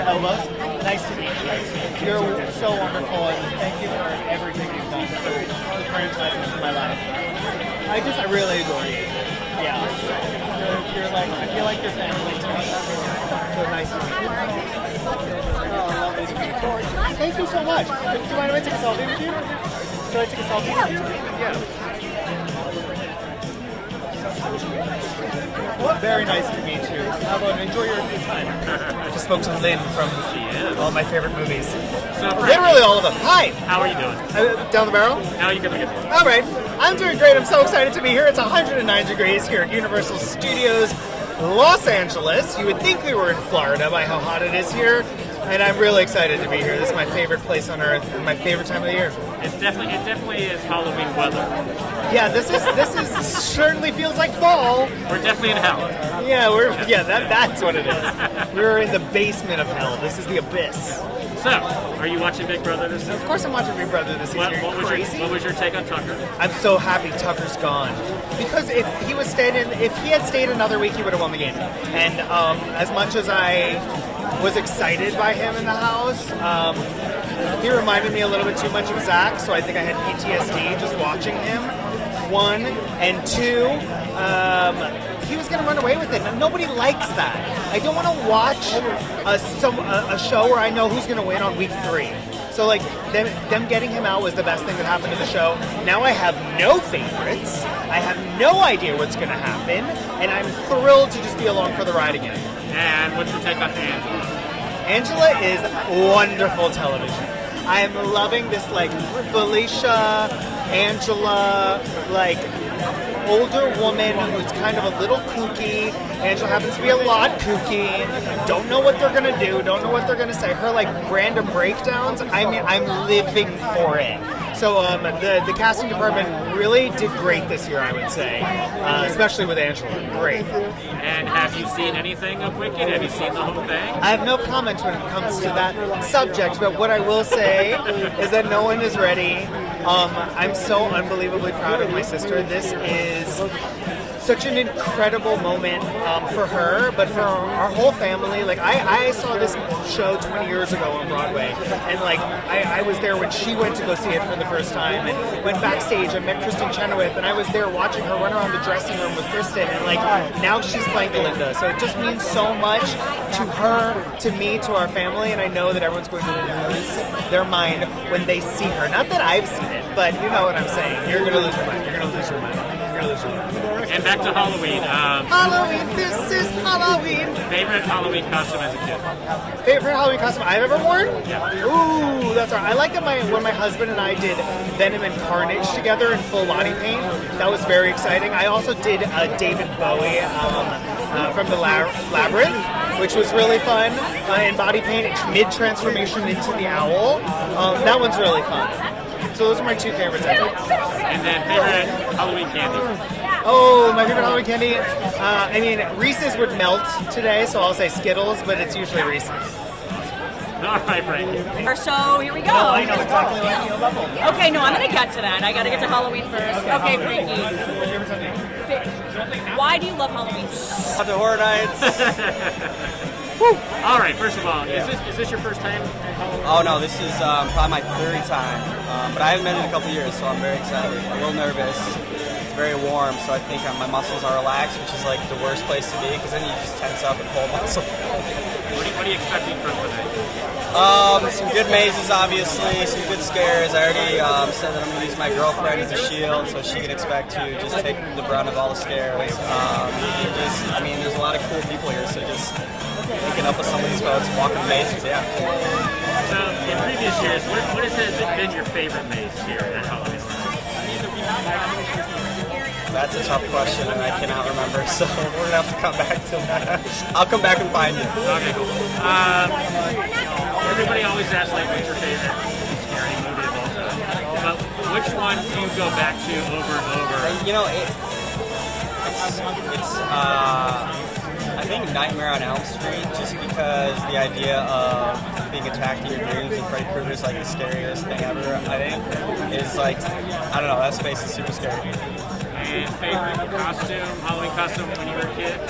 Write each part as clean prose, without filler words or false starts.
elbows. Nice to meet you. You're so wonderful, and thank you for everything you've done for the franchises in my life. I really adore you. Yeah. You're like, I feel like you're family to me. So nice to meet you. Oh, lovely to meet you. Thank you so much. Do you mind if I take a selfie with you? Should I take a selfie with you? Yeah. Very nice to meet you. How about enjoy your time? I just spoke to Lynn from all my favorite movies. So, literally all of them. Hi. How are you doing? Down the barrel? How are you going to get there? All right. I'm doing great. I'm so excited to be here. It's 109 degrees here at Universal Studios Los Angeles. You would think we were in Florida by how hot it is here. And I'm really excited to be here. This is my favorite place on earth and my favorite time of the year. It definitely is Halloween weather. Yeah, this is certainly feels like fall. We're definitely in hell. Yeah, that's what it is. We're in the basement of hell. This is the abyss. So, are you watching Big Brother this season? Of course I'm watching Big Brother this season. What was your take on Tucker? I'm so happy Tucker's gone. Because if he had stayed another week, he would have won the game. And as much as I was excited by him in the house, he reminded me a little bit too much of Zach, so I think I had PTSD just watching him. 1 and 2, he was going to run away with it, and nobody likes that. I don't want to watch a show where I know who's going to win on week 3. So like them getting him out was the best thing that happened to the show. Now I have no favorites. I have no idea what's going to happen, and I'm thrilled to just be along for the ride again. And what's your take on Angela? Angela is wonderful television. I am loving this like Felicia, Angela, like older woman who's kind of a little kooky. Angela happens to be a lot kooky. Don't know what they're gonna do. Don't know what they're gonna say. Her like random breakdowns. I mean, I'm living for it. So the casting department really did great this year, I would say, especially with Angela. Great. And have you seen anything of Wicked? Have you seen the whole thing? I have no comment when it comes to that subject, but what I will say is that no one is ready. I'm so unbelievably proud of my sister. This is such an incredible moment for her, but for our whole family. Like I saw this show 20 years ago on Broadway, and like I was there when she went to go see it for the first time, and went backstage and met Kristen Chenoweth, and I was there watching her run around the dressing room with Kristen, and like now she's playing Belinda. So it just means so much to her, to me, to our family, and I know that everyone's going to lose their mind when they see her. Not that I've seen it, but you know what I'm saying. You're going to lose your mind. You're going to lose your mind. You're going to lose your mind. And back to Halloween. Halloween, this is Halloween. Favorite Halloween costume as a kid? Favorite Halloween costume I've ever worn? Yeah. Ooh, that's right. I like that when my husband and I did Venom and Carnage together in full body paint. That was very exciting. I also did David Bowie from the Labyrinth, which was really fun in body paint. It's mid-transformation into the owl. That one's really fun. So those are my 2 favorites. And then favorite Halloween candy? Oh, my favorite Halloween candy? I mean, Reese's would melt today, so I'll say Skittles, but it's usually Reese's. All right, Frankie. So here we go. Oh, I know exactly what you love. Okay, no, I'm going to get to that. I got to get to Halloween first. Okay, Frankie. Why do you love Halloween? The Horror Nights. All right, first of all, is this your first time at Halloween? Oh no, this is probably my 3rd time, but I haven't been in a couple years, so I'm very excited. I'm a little nervous. It's very warm, so I think my muscles are relaxed, which is like the worst place to be, because then you just tense up and pull muscle. What are you expecting from tonight? Some good mazes, obviously, some good scares. I already said that I'm going to use my girlfriend as a shield, so she can expect to just take the brunt of all the scares. There's a lot of cool people here, so just picking up with some of these folks, walking the mazes, yeah. So, in previous years, what has been your favorite maze here at Halloween? That's a tough question, and I cannot remember, so we're going to have to come back to that. I'll come back and find you. Okay, cool. Everybody always asks, like, what's your favorite scary movie of all time? But which one do you go back to over and over? You know, I think Nightmare on Elm Street, just because the idea of being attacked in your dreams and Freddy Krueger's like the scariest thing ever, I think, is like, I don't know, that space is super scary. And favorite costume, Halloween costume when you were a kid?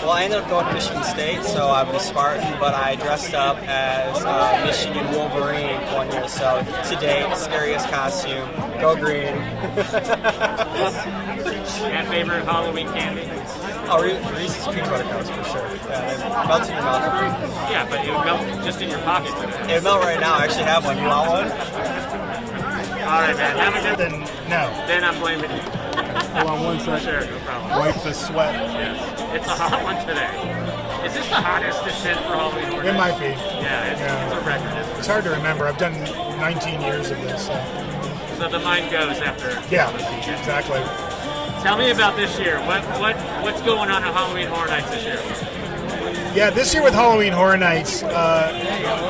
Well, I ended up going to Michigan State, so I was a Spartan, but I dressed up as Michigan Wolverine one year. So to date, scariest costume. Go green. And favorite Halloween candy? Oh, Reese's peanut butter cups for sure. Yeah, they melt in your mouth. Yeah, but it would melt just in your pocket today. It would melt right now. I actually have one. You want one? All right, man. Have a good. Then no. Then I'm blaming you. Hold on one second. Sure, no problem. Wipe the sweat. Yes. It's a hot one today. Is this the hottest descent for Halloween Horror It Nights? might be. Yeah, it's a record. Isn't It's hard to remember. I've done 19 years of this. So. it? So the mind goes after. Yeah, exactly. Tell me about this year. What's going on at Halloween Horror Nights this year? Yeah, this year with Halloween Horror Nights,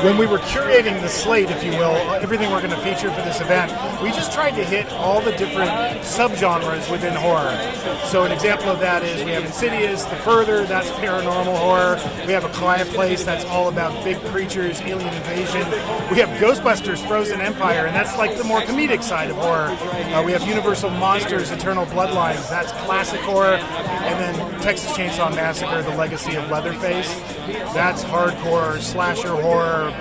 when we were curating the slate, if you will, everything we're going to feature for this event, we just tried to hit all the different subgenres within horror. So an example of that is we have Insidious, The Further, that's paranormal horror. We have A Quiet Place, that's all about big creatures, alien invasion. We have Ghostbusters, Frozen Empire, and that's like the more comedic side of horror. We have Universal Monsters, Eternal Bloodlines, that's classic horror. And then Texas Chainsaw Massacre, The Legacy of Leatherface. That's hardcore slasher horror.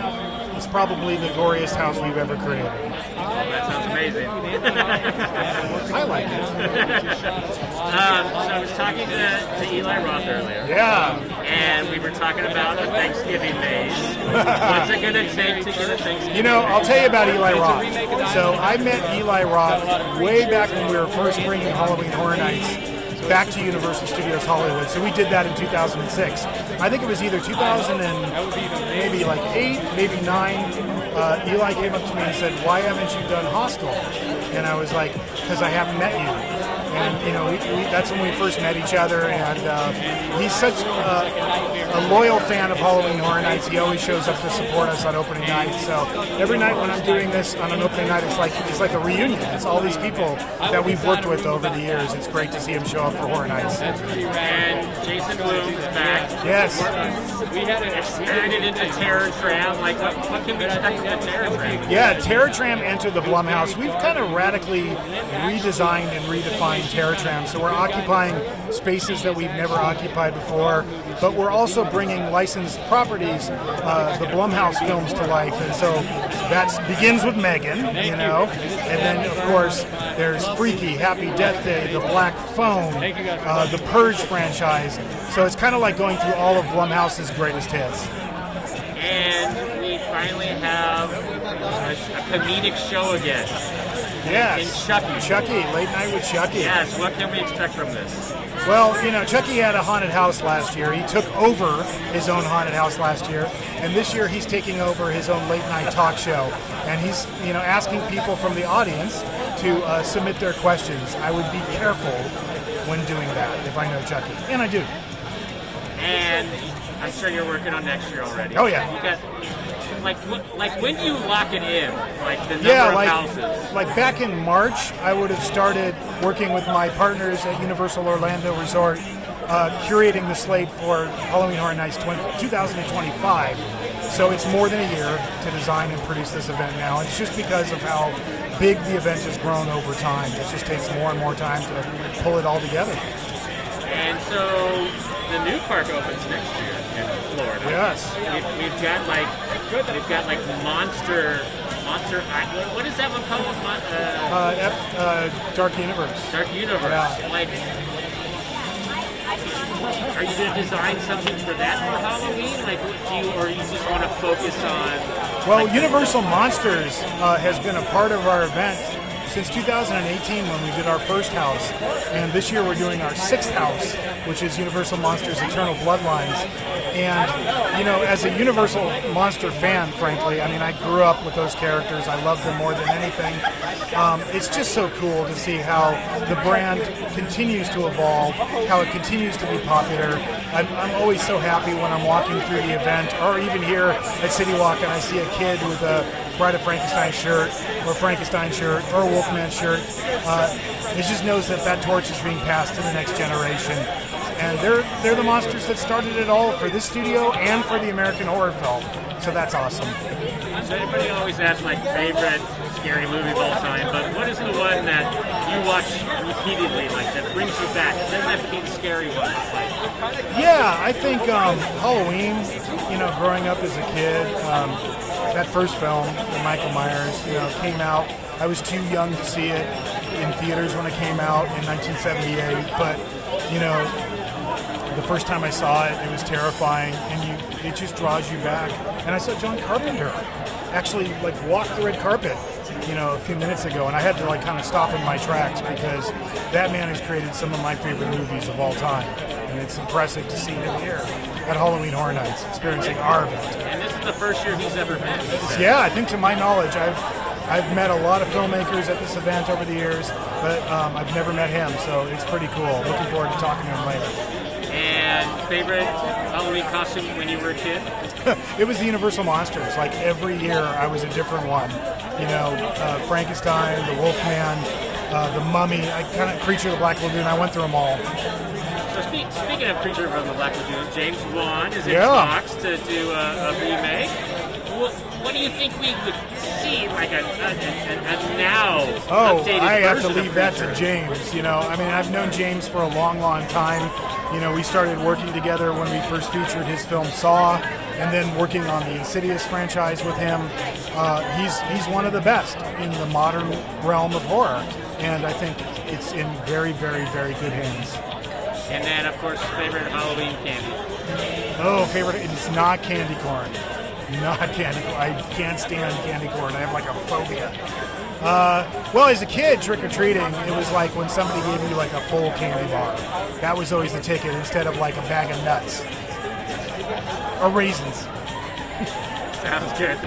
It's probably the goriest house we've ever created. That sounds amazing. I like it. So I was talking to Eli Roth earlier. Yeah. And we were talking about a Thanksgiving maze. What's it going to take to get a Thanksgiving You know, I'll maze? tell you about Eli Roth. So I met Eli Roth way back when we were first bringing Halloween Horror Nights back to Universal Studios Hollywood. So we did that in 2006. I think it was either 2000 and maybe like 8, maybe 9. Eli came up to me and said, "Why haven't you done Hostel?" And I was like, "Because I haven't met you." And you know, that's when we first met each other. And he's such a loyal fan of Halloween Horror Nights. He always shows up to support us on opening night. So every night when I'm doing this on an opening night, it's like a reunion. It's all these people that we've worked with over the years. It's great to see him show up for Horror Nights. And Jason Bloom's back. Yes. We had it expanded into Terror Tram. Like, what can we expect from Terror Tram? Yeah, Terror Tram entered the Blumhouse. We've kind of radically redesigned and redefined Terror Tram. So we're occupying spaces that we've never occupied before, but we're also bringing licensed properties, the Blumhouse films, to life. And so that begins with Megan, you know, and then of course there's Freaky, Happy Death Day, The Black Phone, the Purge franchise. So it's kind of like going through all of Blumhouse's greatest hits. And we finally have a comedic show again. Yes. In Chucky. Chucky, Late Night with Chucky. Yes, what can we expect from this? Well, you know, Chucky had a haunted house last year. He took over his own haunted house last year, and this year he's taking over his own late night talk show. And he's, you know, asking people from the audience to submit their questions. I would be careful when doing that if I know Chucky, and I do. And I'm sure you're working on next year already. Oh yeah. You got, like when do you lock it in? Like the number of houses? Like back in March, I would have started working with my partners at Universal Orlando Resort, curating the slate for Halloween Horror Nights 2025. So it's more than a year to design and produce this event now. It's just because of how big the event has grown over time. It just takes more and more time to pull it all together. And so the new park opens next year in Florida. Yes. We've got like Monster. What is that one called? Dark Universe. Dark Universe. Yeah. Like, are you going to design something for that for Halloween? Like, or you just want to focus on? Well, Universal Monsters has been a part of our event since 2018 when we did our first house, and this year we're doing our 6th house, which is Universal Monsters Eternal Bloodlines. And, you know, as a Universal Monster fan, frankly, I mean, I grew up with those characters. I love them more than anything. It's just so cool to see how the brand continues to evolve, how it continues to be popular. I'm always so happy when I'm walking through the event, or even here at City Walk, and I see a kid with a Bride of Frankenstein shirt, or Frankenstein shirt, or a Wolfman shirt. It just knows that that torch is being passed to the next generation. and they're the monsters that started it all for this studio and for the American horror film. So that's awesome. So everybody always asks like favorite scary movie of all time, but what is the one that you watch repeatedly, like that brings you back? It doesn't have to be the scary one. Yeah, I think Halloween. You know, growing up as a kid, that first film, the Michael Myers, came out. I was too young to see it in theaters when it came out in 1978, but the first time I saw it, it was terrifying, and it just draws you back. And I saw John Carpenter actually walk the red carpet, a few minutes ago, and I had to kind of stop in my tracks because that man has created some of my favorite movies of all time, and it's impressive to see him here at Halloween Horror Nights experiencing our event. And this is the first year he's ever been. Yeah, I think to my knowledge, I've met a lot of filmmakers at this event over the years, but I've never met him, so it's pretty cool. Looking forward to talking to him later. And favorite Halloween costume when you were a kid? It was the Universal Monsters. Like every year, I was a different one. Frankenstein, the Wolfman, the Mummy, Creature of the Black Lagoon. I went through them all. So speaking of Creature from the Black Lagoon, James Wan is in talks to do a remake. What do you think we would see, like a now updated version? I have to leave that to James. I've known James for a long, long time. We started working together when we first featured his film Saw, and then working on the Insidious franchise with him. He's one of the best in the modern realm of horror, and I think it's in very, very, very good hands. And then, of course, favorite Halloween candy? Oh, favorite? It's not candy corn. Not candy corn. I can't stand candy corn. I have a phobia. Well, as a kid, trick-or-treating, it was like when somebody gave you a full candy bar. That was always the ticket instead of a bag of nuts. Or raisins. Sounds good.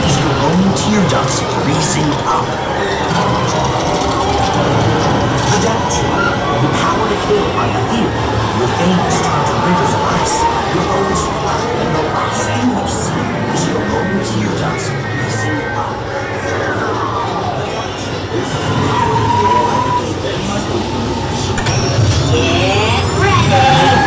Is your own tear ducts freezing up? Adapt to the power to kill by fear. Your veins turn to rivers of ice. Your bones crack, and the last thing you see is your own tear ducts freezing up. Get ready!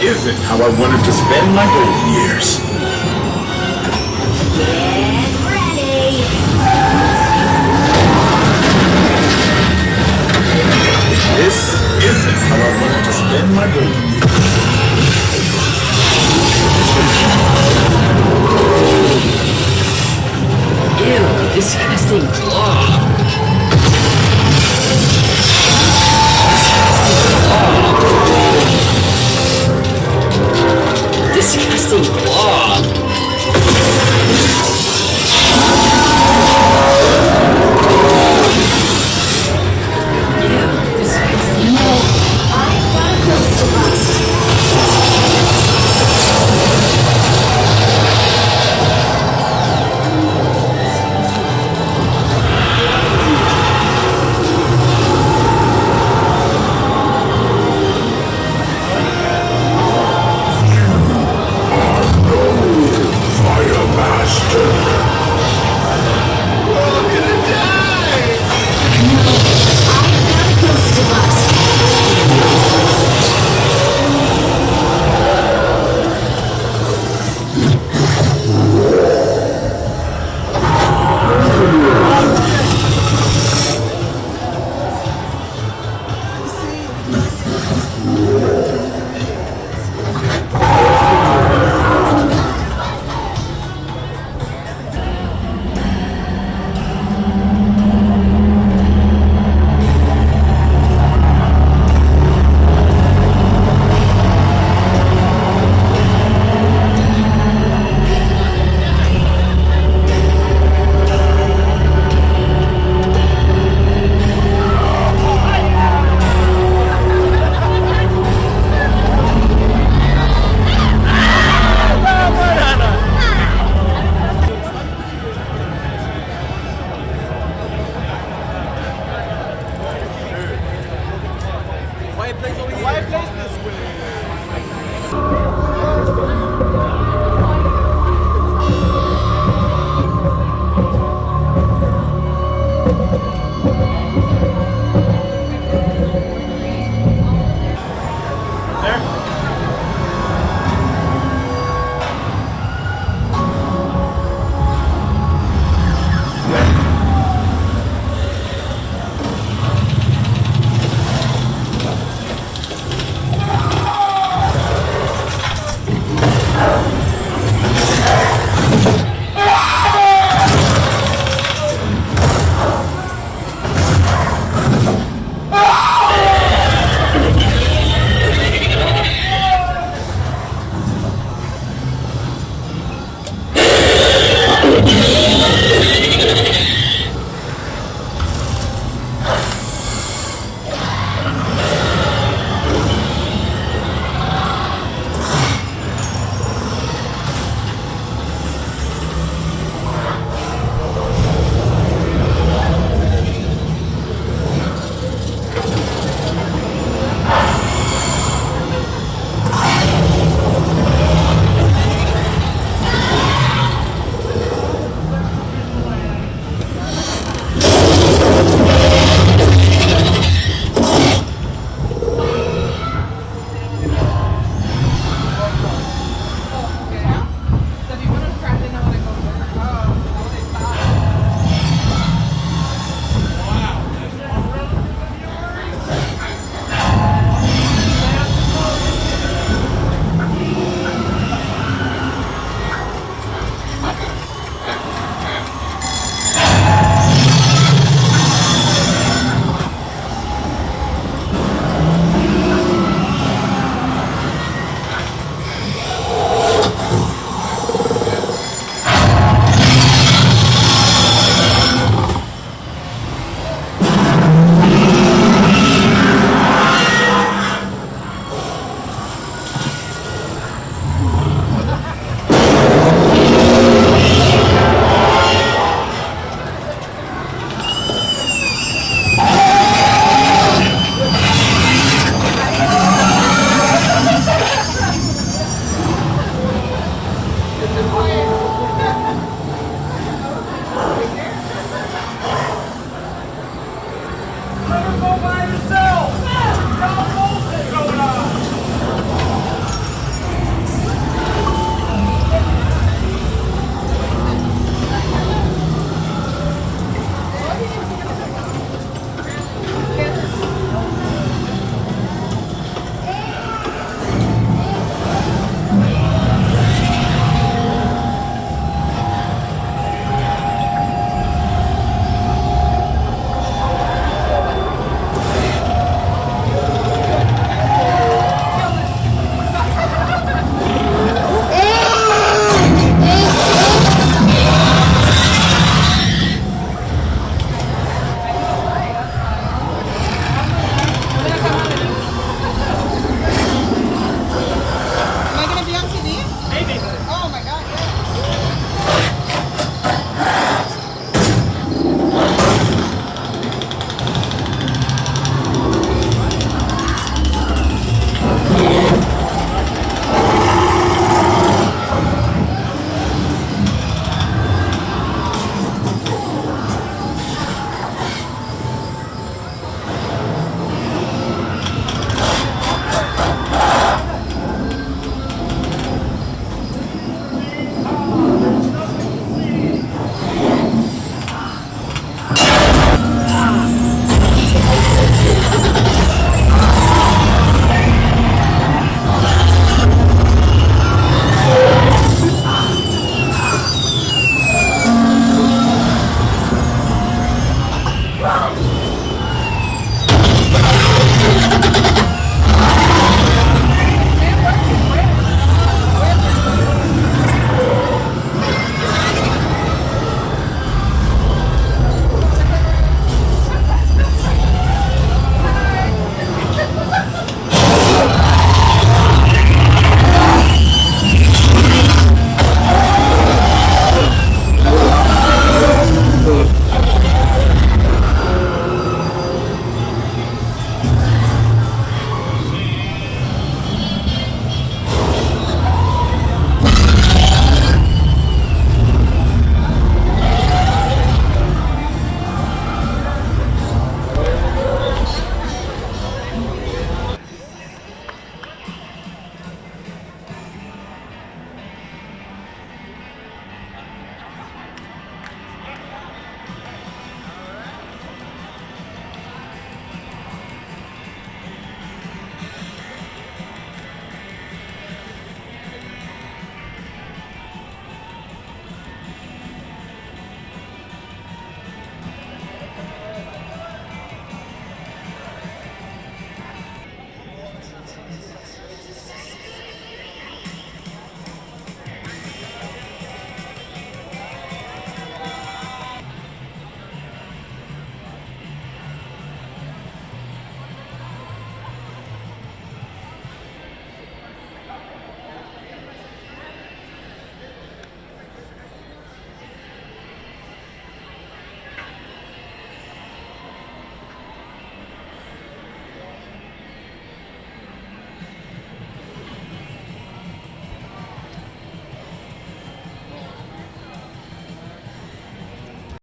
Isn't how I wanted to spend my golden years. Get ready! This isn't how I wanted to spend my golden years. Ew, disgusting claw. Disgusting claw.